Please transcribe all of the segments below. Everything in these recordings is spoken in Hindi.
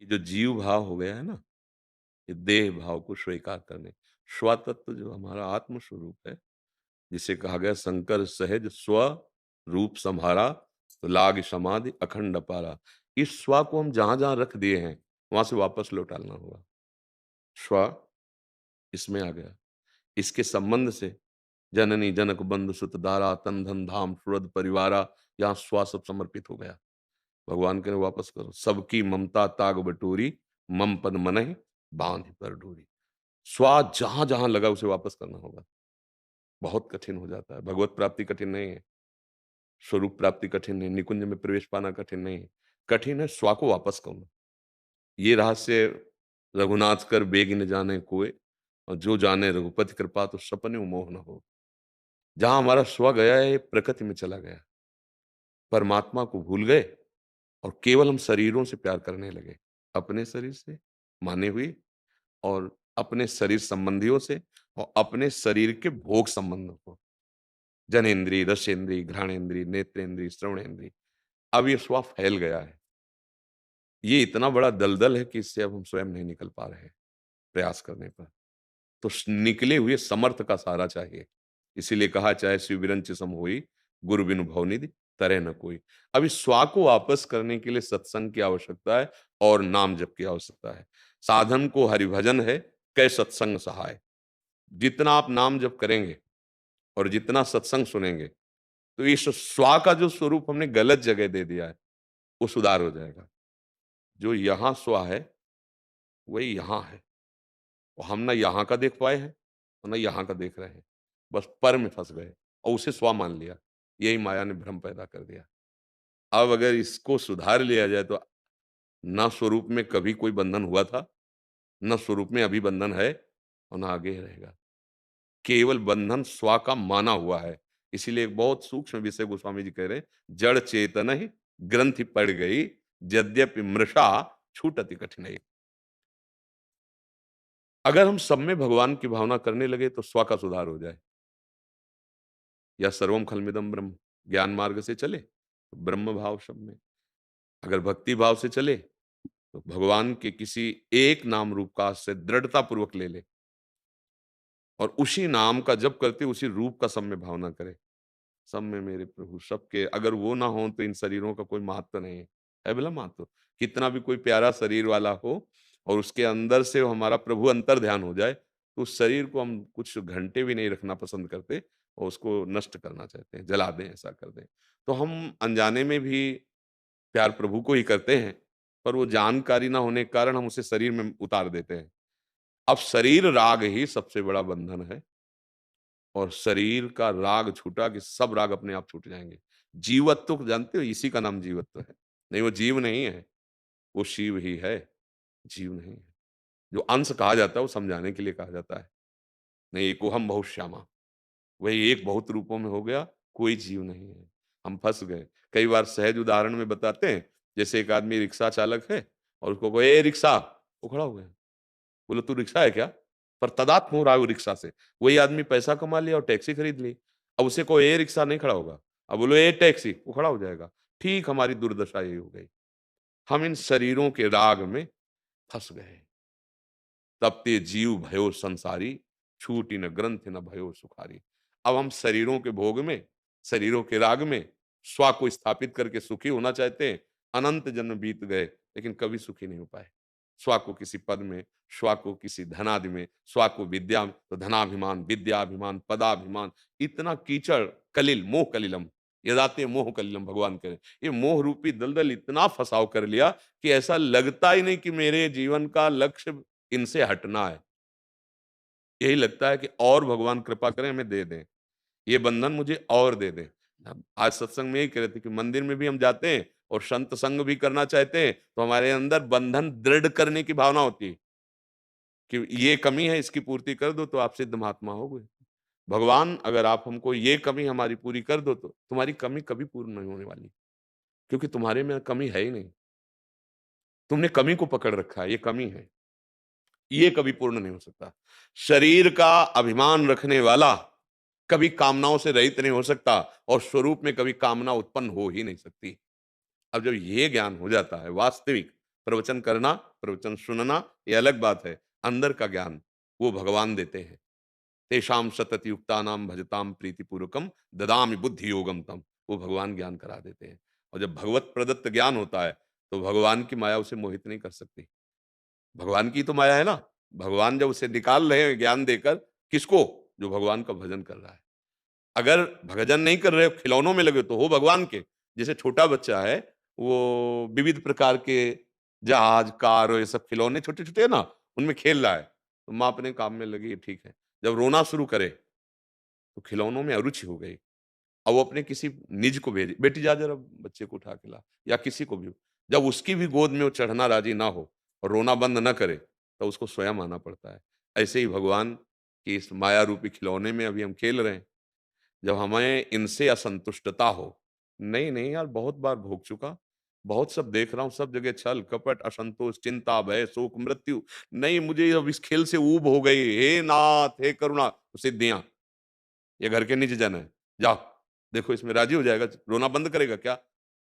ये जो जीव भाव हो गया है ना, ये देह भाव को स्वीकार करने, स्वतत्व जो हमारा आत्म स्वरूप है, जिसे कहा गया शंकर सहज स्व रूप सम्हारा, तो लाग समाधि अखंड अपारा। इस स्व को हम जहां जहां रख दिए हैं, वहां से वापस लौटाना होगा। स्व इसमें आ गया, इसके संबंध से जननी जनक बंधु सुत दारा तन धन धाम सुरद परिवारा, यहाँ स्व सब समर्पित हो गया। भगवान के वापस करो, सबकी ममता ताग बटोरी, मम पद मनहि बांध पर डोरी। स्व जहां जहां लगा उसे वापस करना होगा। बहुत कठिन हो जाता है, भगवत प्राप्ति कठिन नहीं है, स्वरूप प्राप्ति कठिन नहीं, निकुंज में प्रवेश पाना कठिन नहीं है, कठिन है स्व को वापस करना। ये रहस्य रघुनाथ कर बेग न जाने कोय, और जो जाने रघुपति कृपा तो सपने मोह न हो। जहां हमारा स्व गया है, ये प्रकृति में चला गया, परमात्मा को भूल गए और केवल हम शरीरों से प्यार करने लगे, अपने शरीर से माने हुए, और अपने शरीर संबंधियों से, और अपने शरीर के भोग संबंधों को, जनेन्द्रिय, रसेंद्रिय, घ्राणेन्द्रिय, नेत्रेंद्रिय, श्रवणेन्द्रिय। अब ये स्व फैल गया है, ये इतना बड़ा दलदल है कि इससे अब हम स्वयं नहीं निकल पा रहे हैं प्रयास करने पर। तो निकले हुए समर्थ का सहारा चाहिए। इसीलिए कहा, चाहे शिव बिरंच सम होई, गुरु बिनु भवनिधि तरै न कोई। अब इस स्वा को वापस करने के लिए सत्संग की आवश्यकता है और नाम जप की आवश्यकता है। साधन को हरिभजन है, कै सत्संग सहाय। जितना आप नाम जप करेंगे और जितना सत्संग सुनेंगे, तो इस स्वा का जो स्वरूप हमने गलत जगह दे दिया है, वो सुधार हो जाएगा। जो यहाँ स्वा है, वही यहाँ है। और हम ना यहाँ का देख पाए हैं और ना यहाँ का देख रहे हैं, बस पर में फंस गए और उसे स्व मान लिया। यही माया ने भ्रम पैदा कर दिया। अब अगर इसको सुधार लिया जाए, तो ना स्वरूप में कभी कोई बंधन हुआ था, ना स्वरूप में अभी बंधन है, और ना आगे रहेगा। केवल बंधन स्व का माना हुआ है। इसीलिए एक बहुत सूक्ष्म विषय गोस्वामी जी कह रहे हैं, जड़ चेतन ही ग्रंथि पड़ गई, यद्यपि मृषा छूटति कठिनाई। अगर हम सब में भगवान की भावना करने लगे, तो स्व का सुधार हो जाए। या सर्वम खलमिदम ब्रह्म, ज्ञान मार्ग से चले तो ब्रह्म भाव सब में, अगर भक्ति भाव से चले तो भगवान के किसी एक नाम रूप का से दृढ़ता पूर्वक ले ले, और उसी नाम का जप करते उसी रूप का सब में भावना करे। सब में मेरे प्रभु, सबके अगर वो ना हो, तो इन शरीरों का कोई महत्व नहीं है भला महत्व। कितना भी कोई प्यारा शरीर वाला हो और उसके अंदर से वो हमारा प्रभु अंतर ध्यान हो जाए, तो उस शरीर को हम कुछ घंटे भी नहीं रखना पसंद करते और उसको नष्ट करना चाहते हैं, जला दें, ऐसा कर दें। तो हम अनजाने में भी प्यार प्रभु को ही करते हैं, पर वो जानकारी ना होने के कारण हम उसे शरीर में उतार देते हैं। अब शरीर राग ही सबसे बड़ा बंधन है, और शरीर का राग छूटा कि सब राग अपने आप छूट जाएंगे। जीवत्व को जानते हो, इसी का नाम जीवत्व है। नहीं, वो जीव नहीं है, वो शिव ही है, जीव नहीं है। जो अंश कहा जाता है, वो समझाने के लिए कहा जाता है। नहीं, एकोहम बहु श्यामा, वही एक बहुत रूपों में हो गया, कोई जीव नहीं है। हम फंस गए। कई बार सहज उदाहरण में बताते हैं, जैसे एक आदमी रिक्शा चालक है और उसको कहो, ए रिक्शा, वो खड़ा हो गया, बोले तू रिक्शा है क्या? पर तादात्म्य हो रहा है वो रिक्शा से। वही आदमी पैसा कमा लिया और टैक्सी खरीद ली। अब उसे कोई ए रिक्शा नहीं खड़ा होगा। अब बोलो ए टैक्सी, वो खड़ा हो जाएगा। ठीक हमारी दुर्दशा यही हो गई। हम इन शरीरों के राग में फँस गए। तब ते जीव भयो संसारी, छूटी न ग्रंथि न भयो सुखारी। अब हम शरीरों के भोग में, शरीरों के राग में स्व को स्थापित करके सुखी होना चाहते हैं। अनंत जन्म बीत गए, लेकिन कभी सुखी नहीं हो पाए। स्व को किसी पद में, स्व को किसी धनादि में, स्व को विद्या में, तो धनाभिमान, विद्याभिमान, पदाभिमान, इतना कीचड़, कलिल, मोह कलिलम, यदाते मोह कलिलम, भगवान कह रहे हैं। ये मोह रूपी दलदल इतना फसाव कर लिया कि ऐसा लगता ही नहीं कि मेरे जीवन का लक्ष्य इनसे हटना है। यही लगता है कि और भगवान कृपा करें, हमें दे दें। ये बंधन मुझे और दे दें। हम आज सत्संग में यही कह रहे थे कि मंदिर में भी हम जाते हैं और संत संग भी करना चाहते हैं, तो हमारे अंदर बंधन दृढ़ करने की भावना होती है कि ये कमी है, इसकी पूर्ति कर दो तो आप सिद्ध महात्मा हो गए। भगवान, अगर आप हमको ये कमी हमारी पूरी कर दो, तो तुम्हारी कमी कभी पूर्ण नहीं होने वाली, क्योंकि तुम्हारे में कमी है ही नहीं। तुमने कमी को पकड़ रखा है, ये कमी है। ये कभी पूर्ण नहीं हो सकता। शरीर का अभिमान रखने वाला कभी कामनाओं से रहित नहीं हो सकता, और स्वरूप में कभी कामना उत्पन्न हो ही नहीं सकती। अब जब ये ज्ञान हो जाता है वास्तविक, प्रवचन करना, प्रवचन सुनना ये अलग बात है, अंदर का ज्ञान वो भगवान देते हैं। तेषां सतत युक्तानां भजतां प्रीतिपूर्वकम ददामि बुद्धि योगम तम, वो भगवान ज्ञान करा देते हैं। और जब भगवत प्रदत्त ज्ञान होता है तो भगवान की माया उसे मोहित नहीं कर सकती। भगवान की तो माया है ना, भगवान जब उसे निकाल रहे हैं ज्ञान देकर, किसको? जो भगवान का भजन कर रहा है। अगर भजन नहीं कर रहे हो, खिलौनों में लगे हो, तो हो भगवान के। जैसे छोटा बच्चा है, वो विविध प्रकार के जहाज, कार और ये सब खिलौने छोटे-छोटे है ना, उनमें खेल रहा है। तो माँ अपने काम में लगी है, ठीक है। जब रोना शुरू करे, तो खिलौनों में अरुचि हो गई। अब वो अपने किसी निज को भेजे, बेटी जा जरा बच्चे को उठा के ला, या किसी को भी। जब उसकी भी गोद में वो चढ़ना राजी ना हो और रोना बंद ना करे, तो उसको स्वयं आना पड़ता है। ऐसे ही भगवान की इस माया रूपी खिलौने में अभी हम खेल रहे हैं। जब हमें इनसे असंतुष्टता हो, नहीं, नहीं यार बहुत बार भोग चुका, बहुत सब देख रहा हूँ, सब जगह छल, कपट, असंतोष, चिंता, भय, शोक, मृत्यु। नहीं, मुझे अब इस खेल से ऊब हो गई। हे नाथ, हे करुणा, सिद्धियाँ, ये घर के निज जन है, जाओ, देखो इसमें राजी हो जाएगा, रोना बंद करेगा क्या?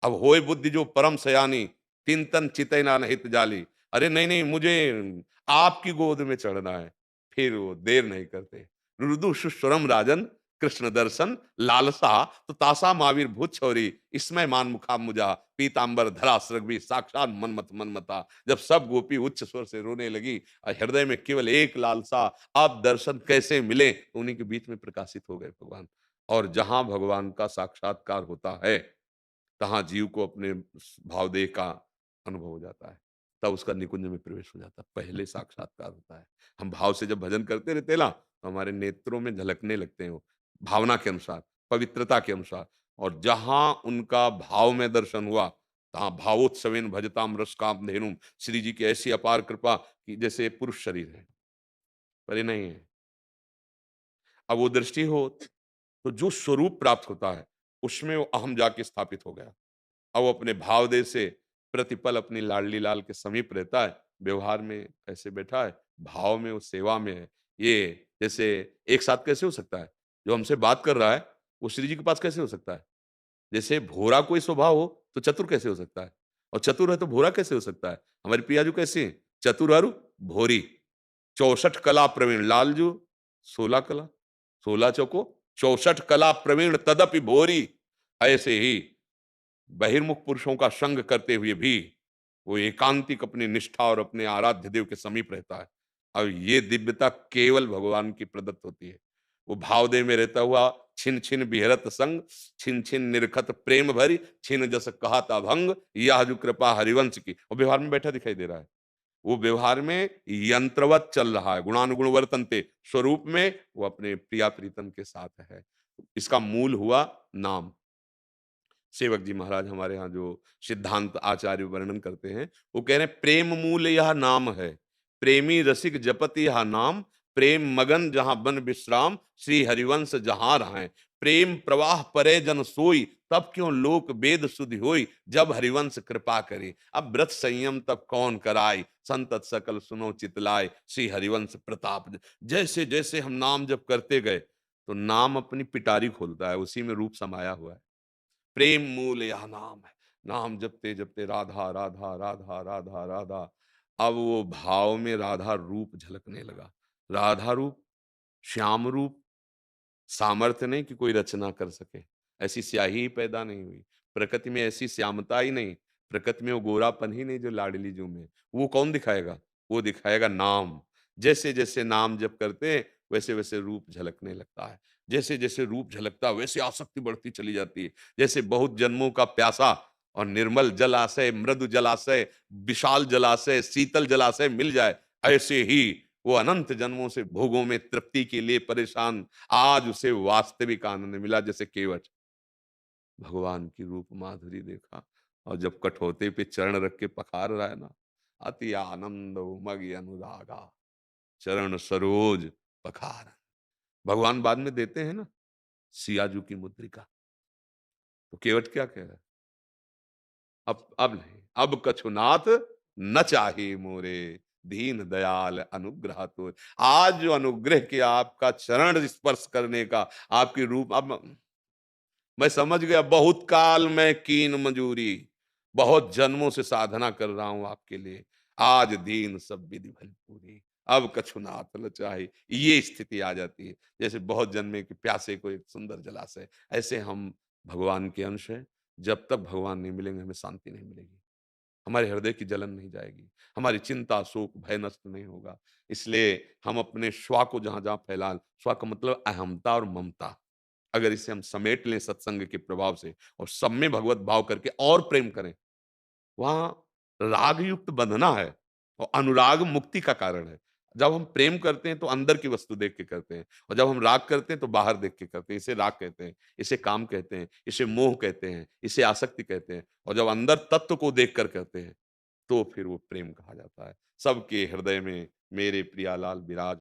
अब होए बुद्धि जो परम सयानी, तिन तन चितै नान हित जाली। अरे नहीं, नहीं, मुझे आपकी गोद में चढ़ना है। फिर वो देर नहीं करते। रुदु सुश्वरम राजन, कृष्ण दर्शन लालसा, तो तासा महावीर भूत छोरी, इसमें मान मुखा मुजा, पीतांबर धरा सृग्वी, साक्षात मनमत मनमता। जब सब गोपी उच्च स्वर से रोने लगी और हृदय में केवल एक लालसा, आप दर्शन कैसे मिले, तो उन्हीं के बीच में प्रकाशित हो गए भगवान। और जहां भगवान का साक्षात्कार होता है, तहाँ जीव को अपने भावदेह का अनुभव हो जाता है। तब उसका निकुंज में प्रवेश हो जाता है। पहले साक्षात्कार होता है। हम भाव से जब भजन करते रहते हैं ना, तो हमारे नेत्रों में झलकने लगते हैं वो, भावना के अनुसार, पवित्रता के अनुसार। और जहाँ उनका भाव में दर्शन हुआ, तहाँ भावोत्सवेन भजताम रस कामधेनुम, श्री जी की ऐसी अपार कृपा कि जैसे पुरुष शरीर है, पर ये नहीं है। अब वो दृष्टि हो, तो जो स्वरूप प्राप्त होता है, उसमें वो अहम जाके स्थापित हो गया। अब वो अपने भावदेह से प्रतिपल अपनी लाडली लाल के समीप रहता है, व्यवहार में ऐसे बैठा है, भाव में वो सेवा में है। ये जैसे एक साथ कैसे हो सकता है? जो हमसे बात कर रहा है, वो श्री जी के पास कैसे हो सकता है? जैसे भोरा कोई स्वभाव हो, तो चतुर कैसे हो सकता है? और चतुर है तो भोरा कैसे हो सकता है? हमारी पियाजू कैसी हैं? चतुर अरु भोरी, 64 कला प्रवीण, लालजू 16 कला, 16 चौको 64 कला प्रवीण तदपि भोरी। ऐसे ही बहिर्मुख पुरुषों का संग करते हुए भी वो एकांतिक अपनी निष्ठा और अपने आराध्य देव के समीप रहता है। और ये दिव्यता केवल भगवान की प्रदत्त होती है। वो भावदेह में रहता हुआ छिन छिन बिहरत संग, छिन छिन निरखत प्रेम भरी, छिन जस कहता भंग, यह जो कृपा हरिवंश की। वो व्यवहार में बैठा दिखाई दे रहा है। वो व्यवहार में यंत्रवत चल रहा है, गुणानुगुण वर्तनते, स्वरूप में वो अपने प्रिया प्रीतम के साथ है। इसका मूल हुआ नाम। सेवक जी महाराज हमारे यहाँ जो सिद्धांत आचार्य वर्णन करते हैं, वो कह रहे हैं प्रेम मूल यह नाम है, प्रेमी रसिक जपत यह नाम, प्रेम मगन जहां बन विश्राम, श्री हरिवंश जहां रहाए। प्रेम प्रवाह परे जन सोई, तब क्यों लोक वेद सुधि होई, जब हरिवंश कृपा करे। अब व्रत संयम तब कौन कराए, संतत सकल सुनो चितलाए, श्री हरिवंश प्रताप। जैसे जैसे हम नाम जप करते गए, तो नाम अपनी पिटारी खोलता है, उसी में रूप समाया हुआ है। प्रेम मूल यह नाम है। नाम जपते जपते राधा राधा राधा राधा राधा, अब वो भाव में राधा रूप झलकने लगा। राधा रूप, श्याम रूप, सामर्थ्य नहीं कि कोई रचना कर सके, ऐसी स्याही ही पैदा नहीं हुई। प्रकृति में ऐसी श्यामता ही नहीं, प्रकृति में वो गोरापन ही नहीं जो लाडली जो में। वो कौन दिखाएगा? वो दिखाएगा नाम। जैसे जैसे नाम जप करते हैं, वैसे वैसे रूप झलकने लगता है। जैसे जैसे रूप झलकता है, वैसे आसक्ति बढ़ती चली जाती है। जैसे बहुत जन्मों का प्यासा और निर्मल जलाशय, मृदु जलाशय, विशाल जलाशय, शीतल जलाशय मिल जाए, ऐसे ही वो अनंत जन्मों से भोगों में तृप्ति के लिए परेशान, आज उसे वास्तविक आनंद मिला। जैसे केवट भगवान की रूप माधुरी देखा, और जब कठौते पे चरण रख के पखार रहा है ना, अति आनंद उमग अनुरागा, चरण सरोज पखार। भगवान बाद में देते हैं ना सियाजू की मुद्रिका, तो केवट क्या कह रहा है? अब नहीं, अब कछुनाथ न चाहे मोरे, दीन दयाल अनुग्रह तो। आज जो अनुग्रह किया आपका चरण स्पर्श करने का, आपकी रूप, अब मैं समझ गया, बहुत काल में कीन मंजूरी, बहुत जन्मों से साधना कर रहा हूँ आपके लिए, आज दीन सब विधि भली पूरी, अब कछु नाथ लचाहे। ये स्थिति आ जाती है, जैसे बहुत जन्मे के प्यासे को एक सुंदर जलाशय, ऐसे हम भगवान के अंश हैं, जब तक भगवान नहीं मिलेंगे हमें शांति नहीं मिलेगी। हमारे हृदय की जलन नहीं जाएगी, हमारी चिंता, शोक, भय नष्ट नहीं होगा। इसलिए हम अपने स्व को जहाँ-जहाँ फैला स्व का मतलब अहमता और ममता, अगर इसे हम समेट लें सत्संग के प्रभाव से और सब में भगवत भाव करके और प्रेम करें, वहाँ राग युक्त बंधना है और अनुराग मुक्ति का कारण है। जब हम प्रेम करते हैं तो अंदर की वस्तु देख के करते हैं और जब हम राग करते हैं तो बाहर देख के करते हैं। इसे राग कहते हैं, इसे काम कहते हैं, इसे मोह कहते हैं, इसे आसक्ति कहते हैं और जब अंदर तत्व को देखकर करते हैं, तो फिर वो प्रेम कहा जाता है। सबके हृदय में मेरे प्रियालाल विराज